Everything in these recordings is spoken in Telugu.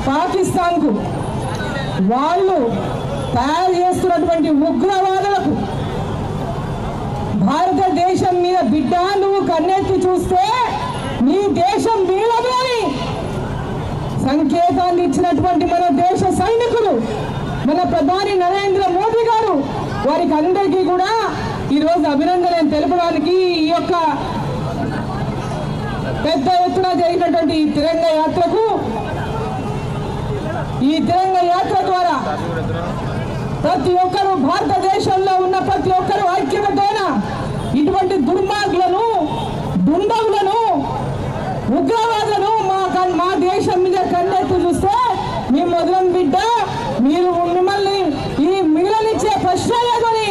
పాకిస్తాన్కు వాళ్ళు తయారు చేస్తున్నటువంటి ఉగ్రవాదులకు భారతదేశం మీద బిడ్డ నువ్వు కన్నెత్తి చూస్తే నీ దేశం వీలదు అని సంకేతాన్ని ఇచ్చినటువంటి మన దేశ సైనికులు, మన ప్రధాని నరేంద్ర మోదీ గారు, వారికి అందరికీ కూడా ఈరోజు అభినందనలు తెలపడానికి ఈ యొక్క పెద్ద ఎత్తున జరిగినటువంటి ఈ తిరంగా యాత్ర ద్వారా ప్రతి ఒక్కరూ భారతదేశంలో ఉన్న ప్రతి ఒక్కరూ ఐక్యతతోన ఇటువంటి దుర్మార్గులను, దుండగులను, ఉగ్రవాదులను మా దేశం మీద కన్నెత్తి చూస్తే మీ మొదలం బిడ్డ మీరు మిమ్మల్ని ఈ మిగిలినిచ్చే ప్రశ్న లేదని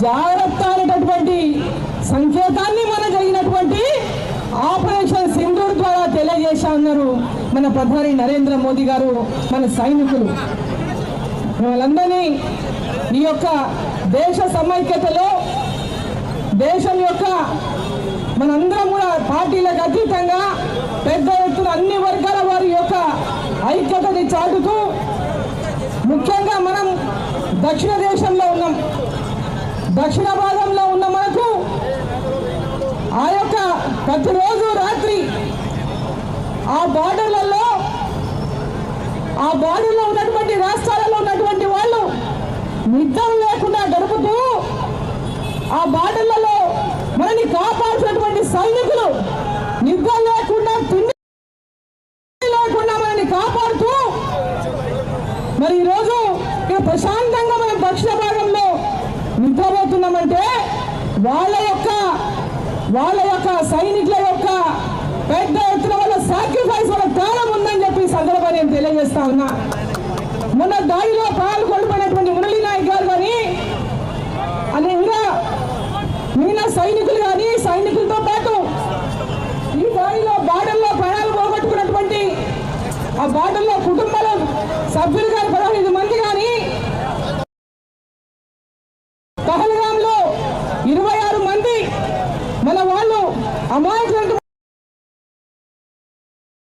జాగ్రత్త అనేటటువంటి సంకేతాన్ని మన జరిగినటువంటి ఆపరేషన్ సింధూర్ ద్వారా తెలియజేశా ఉన్నారు మన ప్రధాని నరేంద్ర మోదీ గారు, మన సైనికులు. వాళ్ళందరినీ ఈ యొక్క దేశ సమైక్యతలో, దేశం యొక్క మనందరం కూడా పార్టీలకు అతీతంగా పెద్ద ఎత్తున అన్ని వర్గాల వారి యొక్క ఐక్యతని చాటుతూ, ముఖ్యంగా మనం దక్షిణ దేశంలో ఉన్నాం, దక్షిణ భాగంలో ఉన్న మనకు ఆ యొక్క ప్రతిరోజు రాత్రి ఆ బార్డర్లో ఉన్నటువంటి రాష్ట్రాలలో ఉన్నటువంటి వాళ్ళు నిద్ర లేకుండా గడుపుతూ ఆ బార్డర్లలో మనని కాపాడుతున్నటువంటి సైనికులు నిద్ర లేకుండా, తిండి లేకుండా మనని కాపాడుతూ మరి ఈరోజు ప్రశాంతంగా మనం దక్షిణ భాగంలో నిద్రపోతున్నామంటే వాళ్ళ యొక్క సైనికుల యొక్క పెద్ద ఎత్తున వాళ్ళ సాక్రిఫైస్, వాళ్ళ త్యాగం ఉందని చెప్పి సందర్భాన్ని నేను తెలియజేస్తా ఉన్నా. మొన్న దాడిలో ప్రాణాలు కోల్పోయినటువంటి మురళీ నాయక్ గారు కానీ అని ఇంకా మిగిలిన సైనికులు కానీ, సైనికులతో పాటు ఈ దాడిలో బార్డర్లో ప్రాణాలు పోగొట్టుకున్నటువంటి ఆ బార్డర్లో కుటుంబాల సభ్యులు